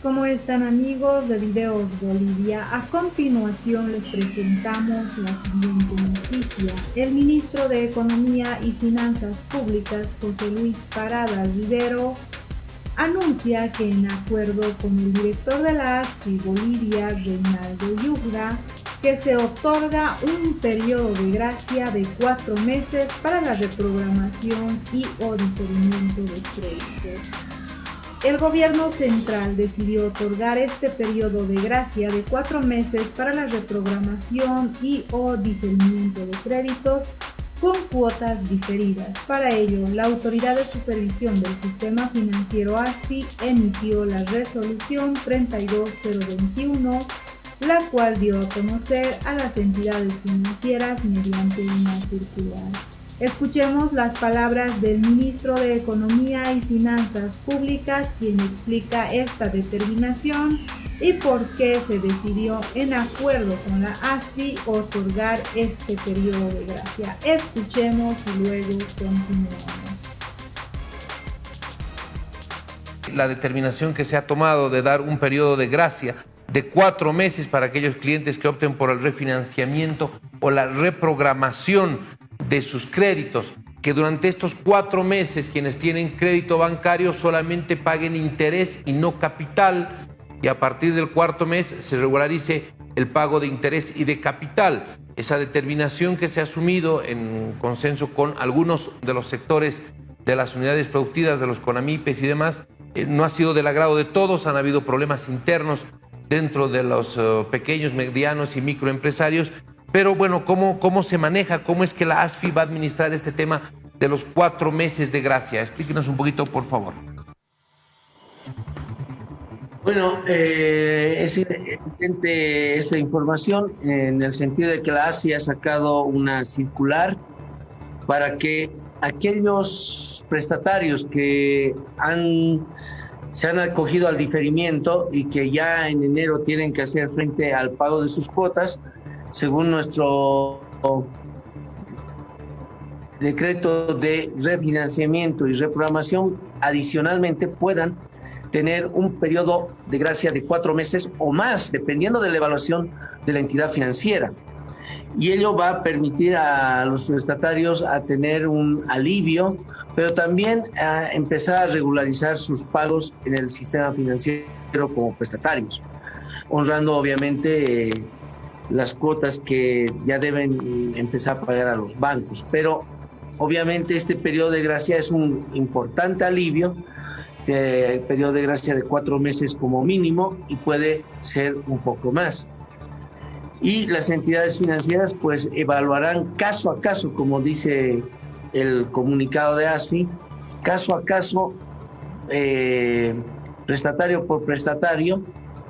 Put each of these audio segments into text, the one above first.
¿Cómo están amigos de Videos Bolivia? A continuación les presentamos la siguiente noticia. El ministro de Economía y Finanzas Públicas, José Luis Parada Rivero, anuncia que en acuerdo con el director de la ASFI Bolivia, Reinaldo Yugra, que se otorga un periodo de gracia de 4 meses para la reprogramación y o diferimiento de créditos. El gobierno central decidió otorgar este periodo de gracia de 4 meses para la reprogramación y o diferimiento de créditos con cuotas diferidas. Para ello, la Autoridad de Supervisión del Sistema Financiero ASFI emitió la resolución 32021, la cual dio a conocer a las entidades financieras mediante una circular. Escuchemos las palabras del ministro de Economía y Finanzas Públicas, quien explica esta determinación y por qué se decidió, en acuerdo con la ASFI, otorgar este periodo de gracia. Escuchemos y luego continuamos. La determinación que se ha tomado de dar un periodo de gracia de 4 meses para aquellos clientes que opten por el refinanciamiento o la reprogramación de sus créditos, que durante estos 4 meses quienes tienen crédito bancario solamente paguen interés y no capital, y a partir del 4.º mes se regularice el pago de interés y de capital. Esa determinación que se ha asumido en consenso con algunos de los sectores de las unidades productivas, de los CONAMIPES y demás, no ha sido del agrado de todos. Han habido problemas internos dentro de los pequeños, medianos y microempresarios. Pero bueno, ¿cómo se maneja? ¿Cómo es que la ASFI va a administrar este tema de los 4 meses de gracia? Explíquenos un poquito, por favor. Bueno, es evidente esa información en el sentido de que la ASFI ha sacado una circular para que aquellos prestatarios que se han acogido al diferimiento y que ya en enero tienen que hacer frente al pago de sus cuotas, según nuestro decreto de refinanciamiento y reprogramación, adicionalmente puedan tener un periodo de gracia de 4 meses o más, dependiendo de la evaluación de la entidad financiera. Y ello va a permitir a los prestatarios a tener un alivio, pero también a empezar a regularizar sus pagos en el sistema financiero como prestatarios, honrando obviamente las cuotas que ya deben empezar a pagar a los bancos. Pero obviamente este periodo de gracia es un importante alivio, este periodo de gracia de 4 meses como mínimo, y puede ser un poco más. Y las entidades financieras pues evaluarán caso a caso, como dice el comunicado de ASFI, caso a caso, prestatario por prestatario,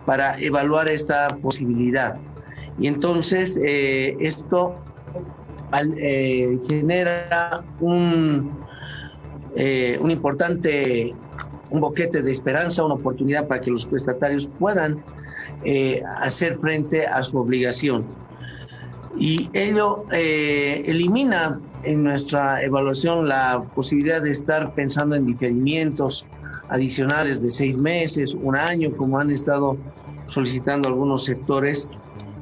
para evaluar esta posibilidad. Y entonces esto genera un boquete de esperanza, una oportunidad para que los prestatarios puedan hacer frente a su obligación. Y ello elimina en nuestra evaluación la posibilidad de estar pensando en diferimientos adicionales de 6 meses, 1 año, como han estado solicitando algunos sectores.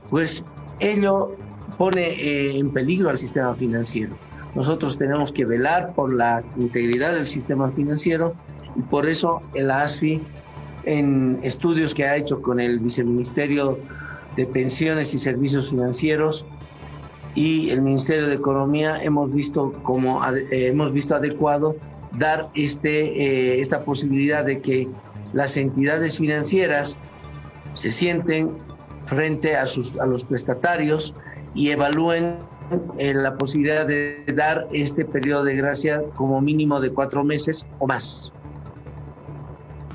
Pues ello pone en peligro al sistema financiero. Nosotros tenemos que velar por la integridad del sistema financiero, y por eso el ASFI, en estudios que ha hecho con el Viceministerio de Pensiones y Servicios Financieros y el Ministerio de Economía, hemos visto adecuado dar esta posibilidad de que las entidades financieras se sienten frente a los prestatarios y evalúen la posibilidad de dar este periodo de gracia como mínimo de 4 meses o más.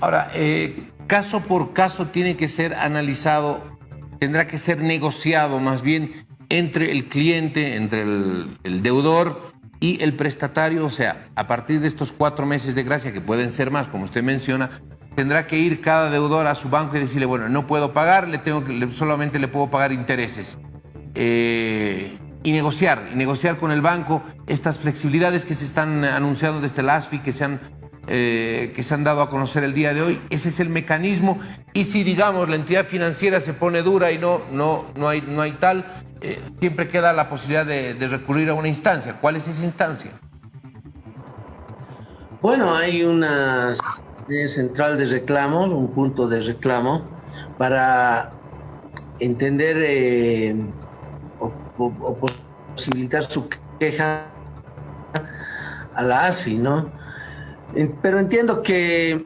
Ahora, caso por caso tiene que ser analizado, tendrá que ser negociado más bien entre el cliente, entre el deudor y el prestatario. O sea, a partir de estos 4 meses de gracia, que pueden ser más, como usted menciona, tendrá que ir cada deudor a su banco y decirle, bueno, no puedo pagar, solamente le puedo pagar intereses. Y negociar con el banco estas flexibilidades que se están anunciando desde el ASFI, que se han que se han dado a conocer el día de hoy. Ese es el mecanismo. Y si, digamos, la entidad financiera se pone dura y no hay tal, siempre queda la posibilidad de recurrir a una instancia. ¿Cuál es esa instancia? Bueno, hay una central de reclamo, un punto de reclamo para entender o posibilitar su queja a la ASFI, ¿no? Pero entiendo que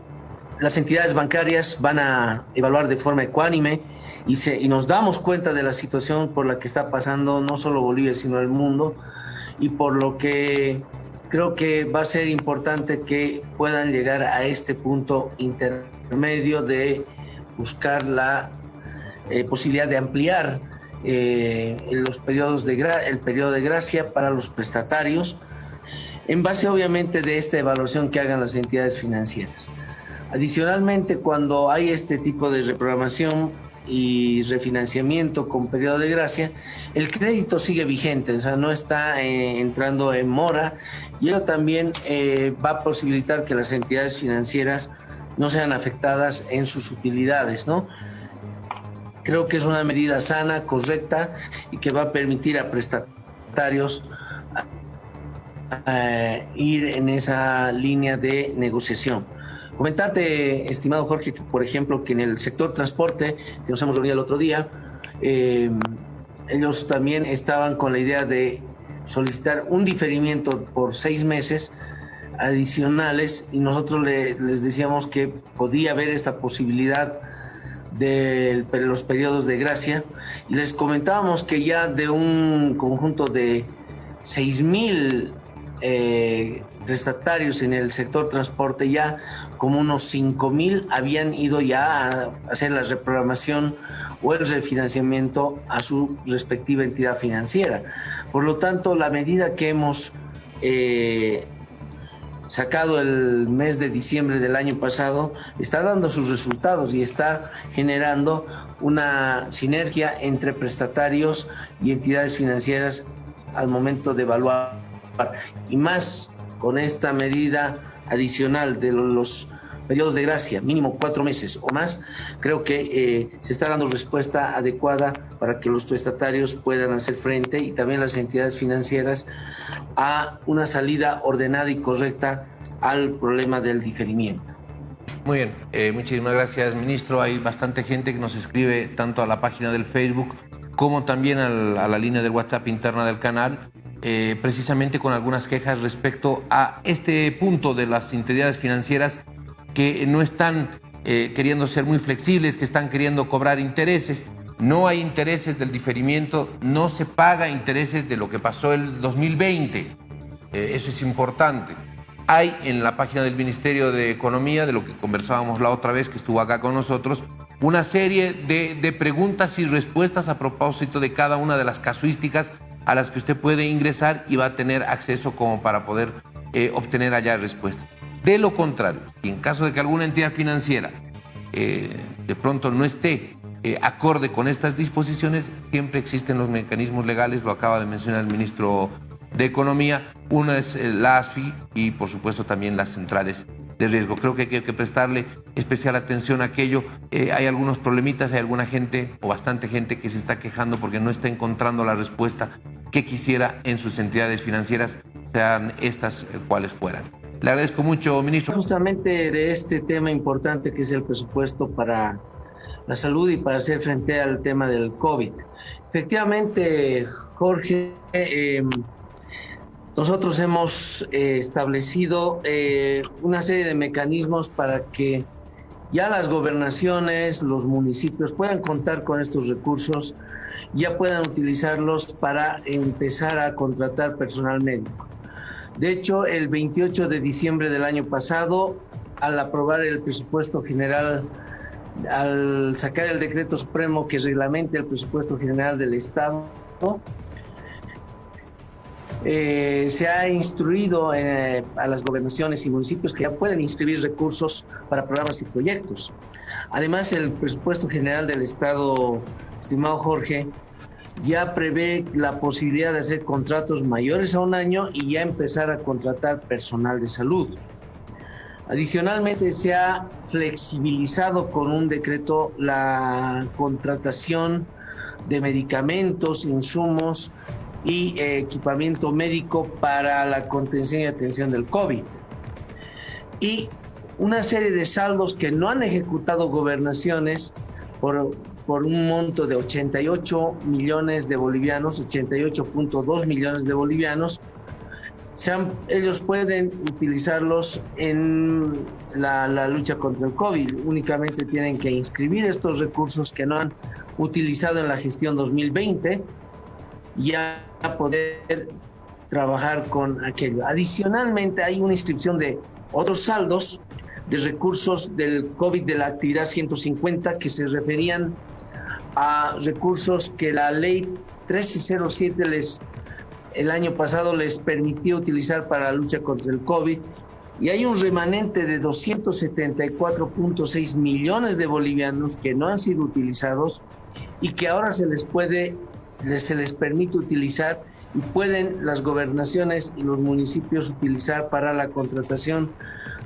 las entidades bancarias van a evaluar de forma ecuánime y nos damos cuenta de la situación por la que está pasando no solo Bolivia, sino el mundo, y por lo que creo que va a ser importante que puedan llegar a este punto intermedio de buscar la posibilidad de ampliar el periodo de gracia para los prestatarios, en base obviamente de esta evaluación que hagan las entidades financieras. Adicionalmente, cuando hay este tipo de reprogramación y refinanciamiento con periodo de gracia, el crédito sigue vigente, o sea, no está entrando en mora, y eso también va a posibilitar que las entidades financieras no sean afectadas en sus utilidades, ¿no? Creo que es una medida sana, correcta, y que va a permitir a prestatarios ir en esa línea de negociación. Comentarte, estimado Jorge, que por ejemplo que en el sector transporte, que nos hemos reunido el otro día, ellos también estaban con la idea de solicitar un diferimiento por 6 meses adicionales, y nosotros les decíamos que podía haber esta posibilidad de los periodos de gracia, y les comentábamos que ya de un conjunto de 6,000 prestatarios en el sector transporte, ya como unos 5,000 habían ido ya a hacer la reprogramación o el refinanciamiento a su respectiva entidad financiera. Por lo tanto, la medida que hemos sacado el mes de diciembre del año pasado está dando sus resultados y está generando una sinergia entre prestatarios y entidades financieras al momento de evaluar, y más con esta medida adicional de los periodos de gracia, mínimo 4 meses o más. Creo que se está dando respuesta adecuada para que los prestatarios puedan hacer frente, y también las entidades financieras, a una salida ordenada y correcta al problema del diferimiento. Muy bien, muchísimas gracias, ministro. Hay bastante gente que nos escribe tanto a la página del Facebook como también a la línea del WhatsApp interna del canal, precisamente con algunas quejas respecto a este punto de las entidades financieras que no están queriendo ser muy flexibles, que están queriendo cobrar intereses. No hay intereses del diferimiento, no se paga intereses de lo que pasó el 2020. Eso es importante. Hay en la página del Ministerio de Economía, de lo que conversábamos la otra vez que estuvo acá con nosotros, una serie de preguntas y respuestas a propósito de cada una de las casuísticas a las que usted puede ingresar y va a tener acceso como para poder obtener allá respuestas. De lo contrario, y en caso de que alguna entidad financiera de pronto no esté acorde con estas disposiciones, siempre existen los mecanismos legales, lo acaba de mencionar el ministro de Economía. Una es la ASFI y por supuesto también las centrales de riesgo. Creo que hay que prestarle especial atención a aquello. Hay algunos problemitas, hay alguna gente o bastante gente que se está quejando porque no está encontrando la respuesta que quisiera en sus entidades financieras, sean estas cuales fueran. Le agradezco mucho, ministro. Justamente de este tema importante que es el presupuesto para la salud y para hacer frente al tema del COVID. Efectivamente, Jorge, nosotros hemos establecido una serie de mecanismos para que ya las gobernaciones, los municipios puedan contar con estos recursos, ya puedan utilizarlos para empezar a contratar personal médico. De hecho, el 28 de diciembre del año pasado, al aprobar el presupuesto general, al sacar el decreto supremo que reglamenta el presupuesto general del Estado, se ha instruido a las gobernaciones y municipios que ya pueden inscribir recursos para programas y proyectos. Además, el presupuesto general del Estado, estimado Jorge, ya prevé la posibilidad de hacer contratos mayores a 1 año y ya empezar a contratar personal de salud. Adicionalmente, se ha flexibilizado con un decreto la contratación de medicamentos, insumos y equipamiento médico para la contención y atención del COVID. Y una serie de saldos que no han ejecutado gobernaciones por un monto de 88 millones de bolivianos, 88.2 millones de bolivianos. Ellos pueden utilizarlos en la lucha contra el COVID. Únicamente tienen que inscribir estos recursos que no han utilizado en la gestión 2020 y a poder trabajar con aquello. Adicionalmente, hay una inscripción de otros saldos de recursos del COVID de la actividad 150 que se referían a recursos que la ley 1307 el año pasado les permitió utilizar para la lucha contra el COVID, y hay un remanente de 274.6 millones de bolivianos que no han sido utilizados y que ahora se les permite utilizar, y pueden las gobernaciones y los municipios utilizar para la contratación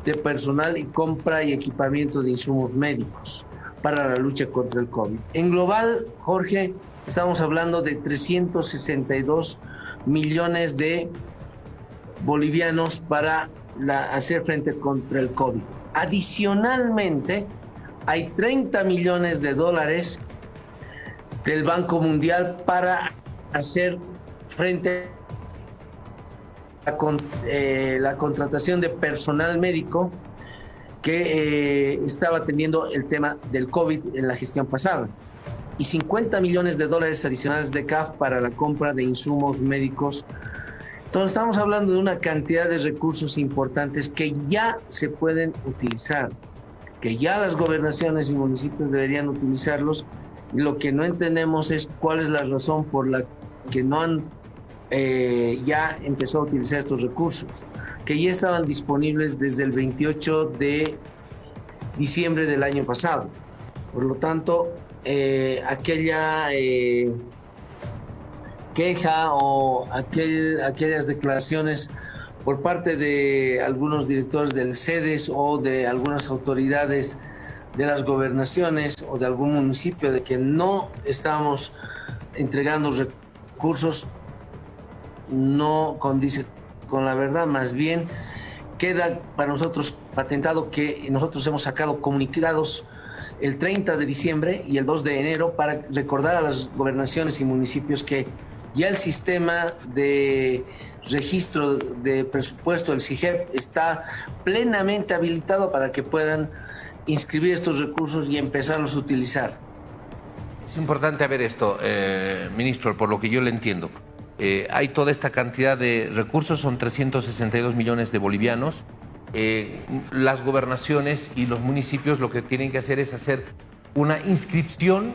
de personal y compra y equipamiento de insumos médicos para la lucha contra el COVID. En global, Jorge, estamos hablando de 362 millones de bolivianos para hacer frente contra el COVID. Adicionalmente, hay 30 millones de dólares del Banco Mundial para hacer frente a la contratación de personal médico que estaba teniendo el tema del COVID en la gestión pasada, y 50 millones de dólares adicionales de CAF para la compra de insumos médicos. Entonces estamos hablando de una cantidad de recursos importantes que ya se pueden utilizar, que ya las gobernaciones y municipios deberían utilizarlos, y lo que no entendemos es cuál es la razón por la que no han ya empezado a utilizar estos recursos, que ya estaban disponibles desde el 28 de diciembre del año pasado. Por lo tanto, aquella queja o aquellas declaraciones por parte de algunos directores del CEDES o de algunas autoridades de las gobernaciones o de algún municipio de que no estamos entregando recursos, no condice con la verdad. Más bien queda para nosotros patentado que nosotros hemos sacado comunicados el 30 de diciembre y el 2 de enero para recordar a las gobernaciones y municipios que ya el sistema de registro de presupuesto, el SIGEP, está plenamente habilitado para que puedan inscribir estos recursos y empezarlos a utilizar. Es importante ver esto, ministro, por lo que yo le entiendo. Hay toda esta cantidad de recursos, son 362 millones de bolivianos. Las gobernaciones y los municipios lo que tienen que hacer es hacer una inscripción,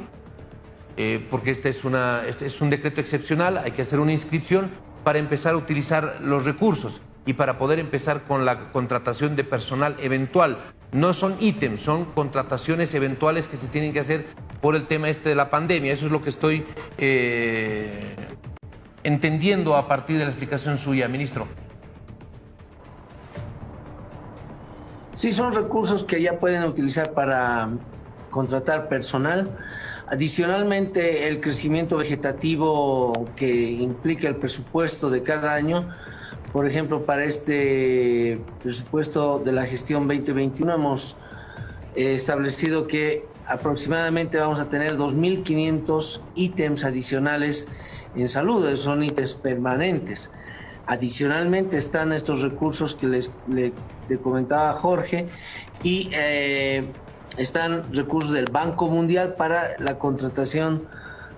porque este es un decreto excepcional, hay que hacer una inscripción para empezar a utilizar los recursos y para poder empezar con la contratación de personal eventual. No son ítems, son contrataciones eventuales que se tienen que hacer por el tema de la pandemia. Eso es lo que estoy entendiendo a partir de la explicación suya, ministro. Sí, son recursos que ya pueden utilizar para contratar personal. Adicionalmente, el crecimiento vegetativo que implica el presupuesto de cada año. Por ejemplo, para este presupuesto de la gestión 2021 hemos establecido que aproximadamente vamos a tener 2.500 ítems adicionales en salud. Son ítems permanentes. Adicionalmente están estos recursos que le comentaba Jorge, y están recursos del Banco Mundial para la contratación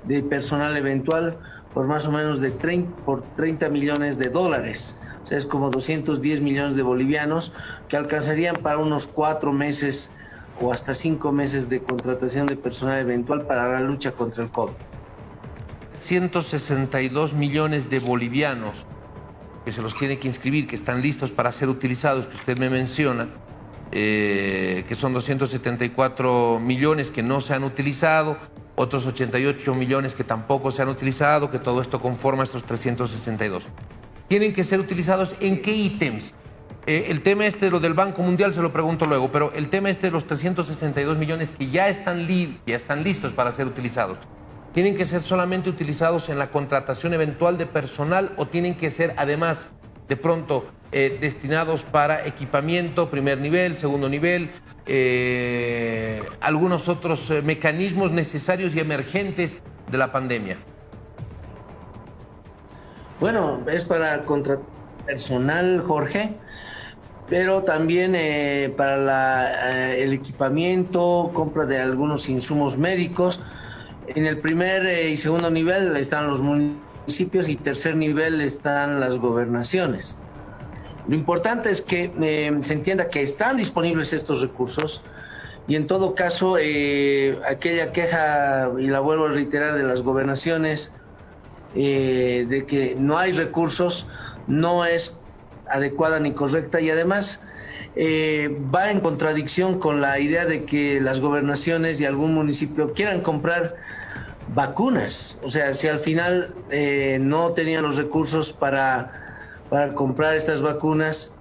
de personal eventual por más o menos de 30 millones de dólares. O sea, es como 210 millones de bolivianos que alcanzarían para unos 4 meses o hasta 5 meses de contratación de personal eventual para la lucha contra el COVID. 162 millones de bolivianos que se los tiene que inscribir, que están listos para ser utilizados, que usted me menciona, que son 274 millones que no se han utilizado, otros 88 millones que tampoco se han utilizado, que todo esto conforma estos 362. ¿Tienen que ser utilizados en qué ítems? el tema de lo del Banco Mundial se lo pregunto luego, pero el tema de los 362 millones que ya están listos para ser utilizados, ¿tienen que ser solamente utilizados en la contratación eventual de personal o tienen que ser además de pronto destinados para equipamiento, primer nivel, segundo nivel, algunos otros mecanismos necesarios y emergentes de la pandemia? Bueno, es para contratar personal, Jorge, pero también para el equipamiento, compra de algunos insumos médicos. En el primer y segundo nivel están los municipios y tercer nivel están las gobernaciones. Lo importante es que se entienda que están disponibles estos recursos y en todo caso aquella queja, y la vuelvo a reiterar, de las gobernaciones de que no hay recursos no es adecuada ni correcta y además va en contradicción con la idea de que las gobernaciones y algún municipio quieran comprar vacunas. O sea, si al final no tenían los recursos para comprar estas vacunas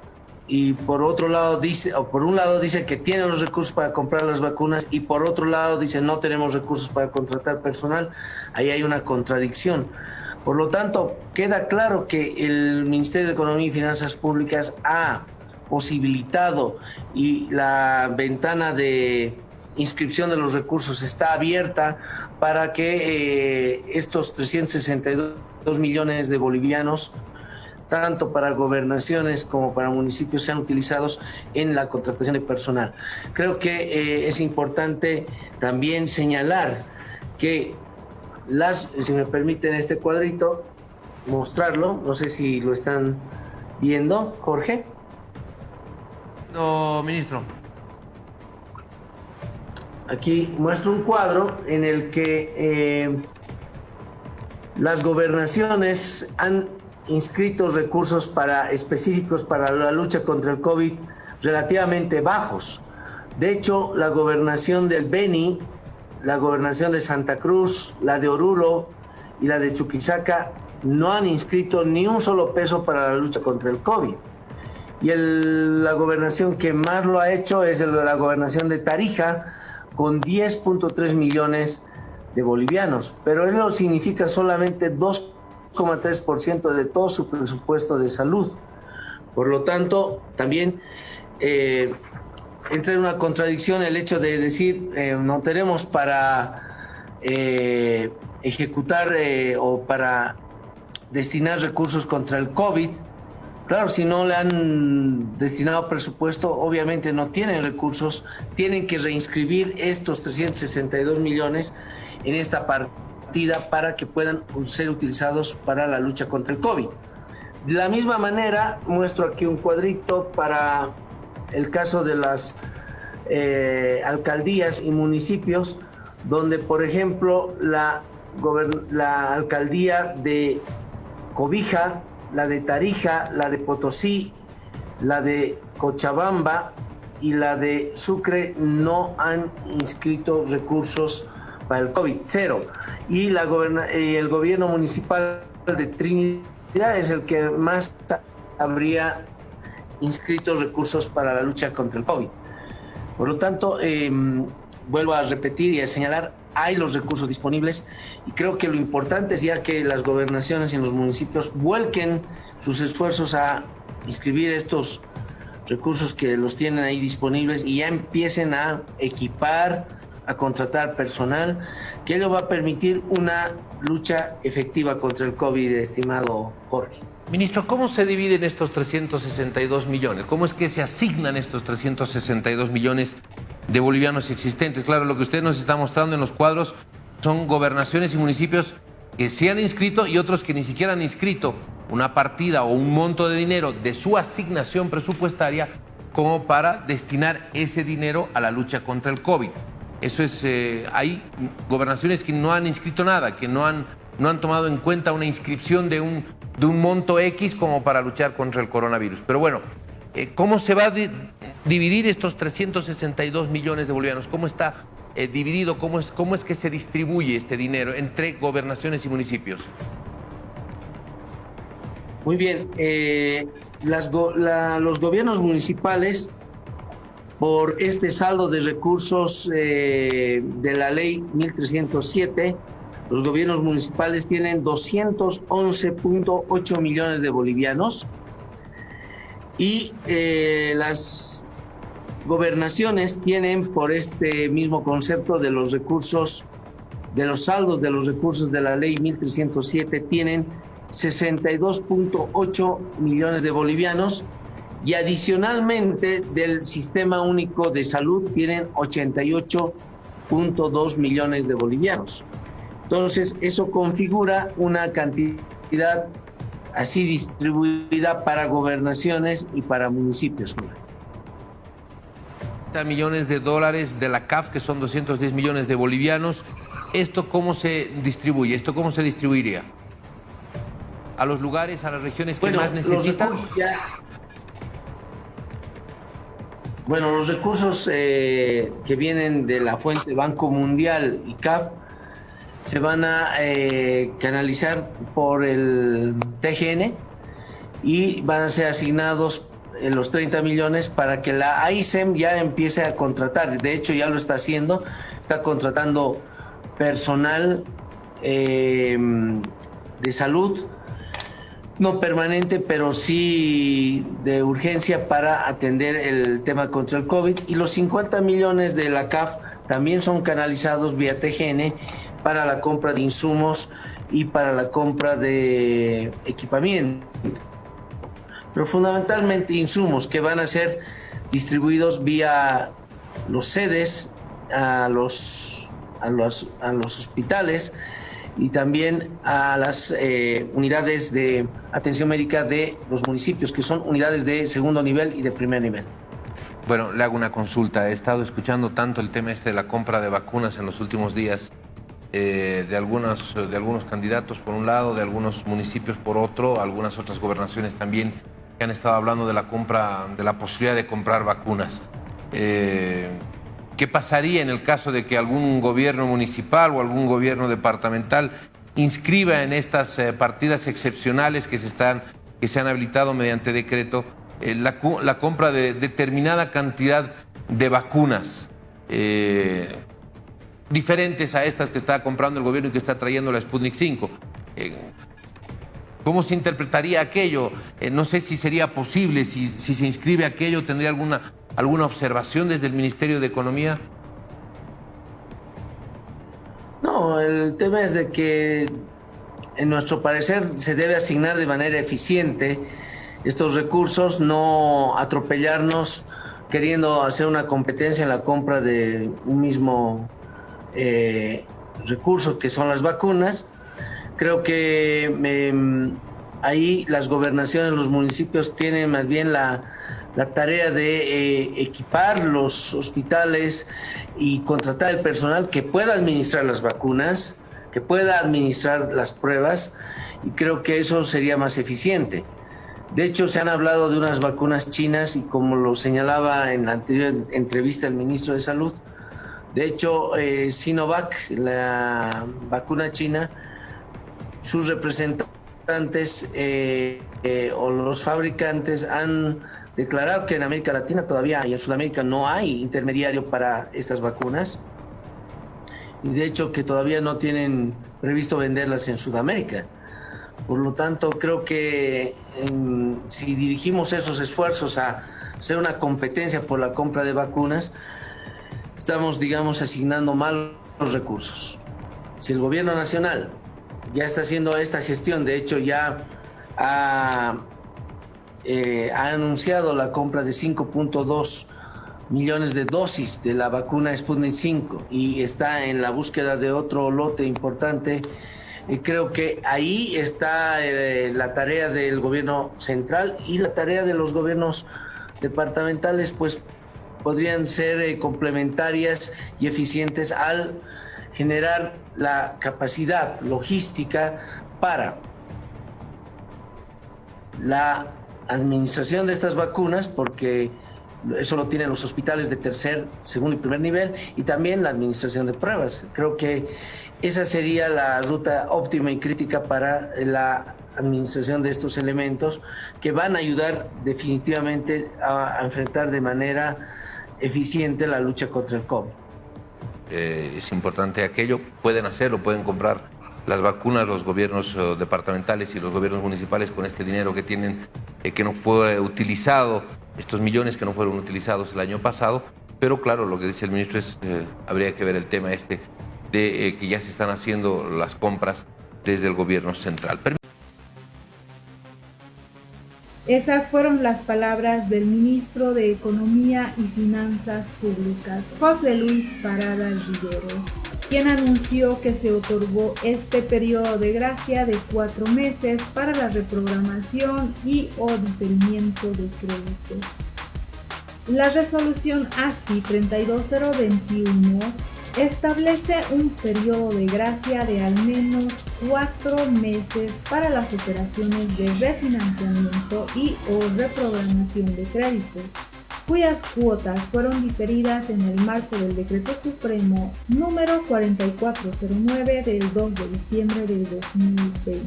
y por otro lado dice, o por un lado dice que tienen los recursos para comprar las vacunas y por otro lado dice no tenemos recursos para contratar personal, ahí hay una contradicción. Por lo tanto, queda claro que el Ministerio de Economía y Finanzas Públicas ha posibilitado y la ventana de inscripción de los recursos está abierta para que estos 362 millones de bolivianos, tanto para gobernaciones como para municipios, sean utilizados en la contratación de personal. Creo que es importante también señalar que si me permiten este cuadrito, mostrarlo, no sé si lo están viendo, Jorge. No, ministro. Aquí muestro un cuadro en el que las gobernaciones han inscrito recursos específicos para la lucha contra el COVID relativamente bajos. De hecho, la gobernación del Beni, la gobernación de Santa Cruz, la de Oruro y la de Chuquisaca no han inscrito ni un solo peso para la lucha contra el COVID. Y la gobernación que más lo ha hecho es la gobernación de Tarija, con 10.3 millones de bolivianos. Pero eso significa solamente 2,3% de todo su presupuesto de salud. Por lo tanto, también entra en una contradicción el hecho de decir no tenemos para ejecutar o para destinar recursos contra el COVID. Claro, si no le han destinado presupuesto, obviamente no tienen recursos, tienen que reinscribir estos 362 millones en esta partida para que puedan ser utilizados para la lucha contra el COVID. De la misma manera, muestro aquí un cuadrito para el caso de las alcaldías y municipios, donde, por ejemplo, la alcaldía de Cobija, la de Tarija, la de Potosí, la de Cochabamba y la de Sucre no han inscrito recursos para el COVID, cero. Y el gobierno municipal de Trinidad es el que más habría inscrito recursos para la lucha contra el COVID. Por lo tanto, vuelvo a repetir y a señalar, hay los recursos disponibles y creo que lo importante es ya que las gobernaciones y los municipios vuelquen sus esfuerzos a inscribir estos recursos que los tienen ahí disponibles y ya empiecen a equipar, a contratar personal, que ello va a permitir una lucha efectiva contra el COVID, estimado Jorge. Ministro, ¿cómo se dividen estos 362 millones? ¿Cómo es que se asignan estos 362 millones de bolivianos existentes? Claro, lo que usted nos está mostrando en los cuadros son gobernaciones y municipios que se han inscrito y otros que ni siquiera han inscrito una partida o un monto de dinero de su asignación presupuestaria como para destinar ese dinero a la lucha contra el COVID. Eso es, hay gobernaciones que no han inscrito nada, que no han tomado en cuenta una inscripción de un monto X como para luchar contra el coronavirus. Pero bueno, ¿cómo se va a dividir estos 362 millones de bolivianos? ¿Cómo está dividido? ¿Cómo es que se distribuye este dinero entre gobernaciones y municipios? Muy bien. los gobiernos municipales, por este saldo de recursos de la ley 1307, los gobiernos municipales tienen 211.8 millones de bolivianos y las gobernaciones tienen, por este mismo concepto de los recursos, de los saldos de los recursos de la ley 1307, tienen 62.8 millones de bolivianos y adicionalmente del Sistema Único de Salud tienen 88.2 millones de bolivianos. Entonces, eso configura una cantidad así distribuida para gobernaciones y para municipios. Millones de dólares de la CAF, que son 210 millones de bolivianos. ¿Esto cómo se distribuye? ¿Esto cómo se distribuiría? ¿A los lugares, a las regiones que más necesitan? Los recursos que vienen de la fuente Banco Mundial y CAF se van a canalizar por el TGN y van a ser asignados los 30 millones para que la AICEM ya empiece a contratar. De hecho, ya lo está haciendo, está contratando personal de salud, no permanente, pero sí de urgencia para atender el tema contra el COVID. Y los 50 millones de la CAF también son canalizados vía TGN para la compra de insumos y para la compra de equipamiento. Pero fundamentalmente insumos que van a ser distribuidos vía los sedes a los hospitales y también a las unidades de atención médica de los municipios, que son unidades de segundo nivel y de primer nivel. Bueno, le hago una consulta. He estado escuchando tanto el tema de la compra de vacunas en los últimos días, de algunos candidatos por un lado, de algunos municipios por otro, algunas otras gobernaciones también que han estado hablando de la compra, de la posibilidad de comprar vacunas. ¿Qué pasaría en el caso de que algún gobierno municipal o algún gobierno departamental inscriba en estas partidas excepcionales que se han habilitado mediante decreto la compra de determinada cantidad de vacunas diferentes a estas que está comprando el gobierno y que está trayendo la Sputnik 5? ¿Cómo se interpretaría aquello? No sé si sería posible, si se inscribe aquello, ¿tendría alguna observación desde el Ministerio de Economía? No, el tema es de que, en nuestro parecer, se debe asignar de manera eficiente estos recursos, no atropellarnos queriendo hacer una competencia en la compra de un mismo recurso, que son las vacunas. Creo que ahí las gobernaciones, los municipios tienen más bien la tarea de equipar los hospitales y contratar el personal que pueda administrar las vacunas, que pueda administrar las pruebas, y creo que eso sería más eficiente. De hecho, se han hablado de unas vacunas chinas y, como lo señalaba en la anterior entrevista el ministro de Salud, de hecho, Sinovac, la vacuna china, sus representantes o los fabricantes han declarado que en América Latina todavía y en Sudamérica no hay intermediario para estas vacunas, y de hecho que todavía no tienen previsto venderlas en Sudamérica. Por lo tanto, creo que si dirigimos esos esfuerzos a hacer una competencia por la compra de vacunas, estamos, asignando mal los recursos. Si el gobierno nacional ya está haciendo esta gestión, de hecho ya ha anunciado la compra de 5.2 millones de dosis de la vacuna Sputnik 5 y está en la búsqueda de otro lote importante, creo que ahí está la tarea del gobierno central, y la tarea de los gobiernos departamentales pues podrían ser complementarias y eficientes al generar la capacidad logística para la administración de estas vacunas, porque eso lo tienen los hospitales de tercer, segundo y primer nivel, y también la administración de pruebas. Creo que esa sería la ruta óptima y crítica para la administración de estos elementos que van a ayudar definitivamente a enfrentar de manera eficiente la lucha contra el COVID. Es importante aquello, pueden hacerlo, pueden comprar las vacunas los gobiernos departamentales y los gobiernos municipales con este dinero que tienen, que no fue utilizado, estos millones que no fueron utilizados el año pasado, pero claro, lo que dice el ministro es, habría que ver el tema de que ya se están haciendo las compras desde el gobierno central. Esas fueron las palabras del ministro de Economía y Finanzas Públicas, José Luis Parada Rivero, quien anunció que se otorgó este periodo de gracia de 4 meses para la reprogramación y o diferimiento de créditos. La resolución ASFI 32021 establece un periodo de gracia de al menos 4 meses para las operaciones de refinanciamiento y o reprogramación de créditos, cuyas cuotas fueron diferidas en el marco del Decreto Supremo número 4409 del 2 de diciembre del 2020.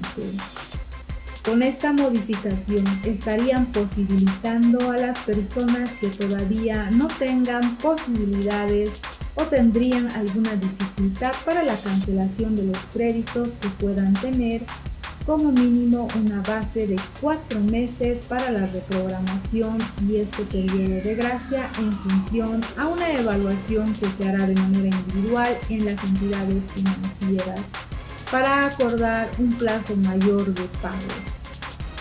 Con esta modificación estarían posibilitando a las personas que todavía no tengan posibilidades o tendrían alguna dificultad para la cancelación de los créditos que puedan tener, como mínimo una base de 4 meses para la reprogramación y este periodo de gracia en función a una evaluación que se hará de manera individual en las entidades financieras para acordar un plazo mayor de pago.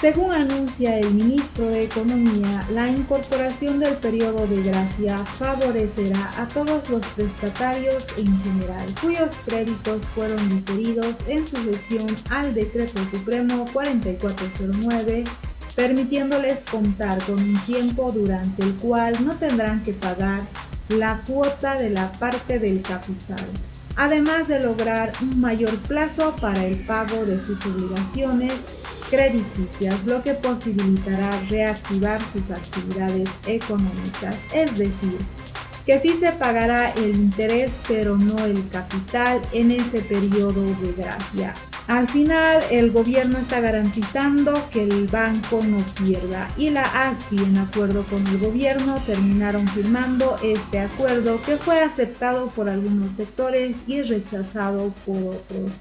Según anuncia el ministro de Economía, la incorporación del periodo de gracia favorecerá a todos los prestatarios en general, cuyos créditos fueron diferidos en sucesión al Decreto Supremo 4409, permitiéndoles contar con un tiempo durante el cual no tendrán que pagar la cuota de la parte del capital, además de lograr un mayor plazo para el pago de sus obligaciones crediticias, lo que posibilitará reactivar sus actividades económicas, es decir, que sí se pagará el interés pero no el capital en ese periodo de gracia. Al final, el gobierno está garantizando que el banco no pierda y la ASFI, en acuerdo con el gobierno, terminaron firmando este acuerdo que fue aceptado por algunos sectores y rechazado por otros.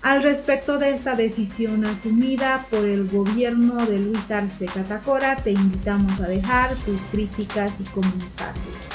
Al respecto de esta decisión asumida por el gobierno de Luis Arce Catacora, te invitamos a dejar tus críticas y comentarios.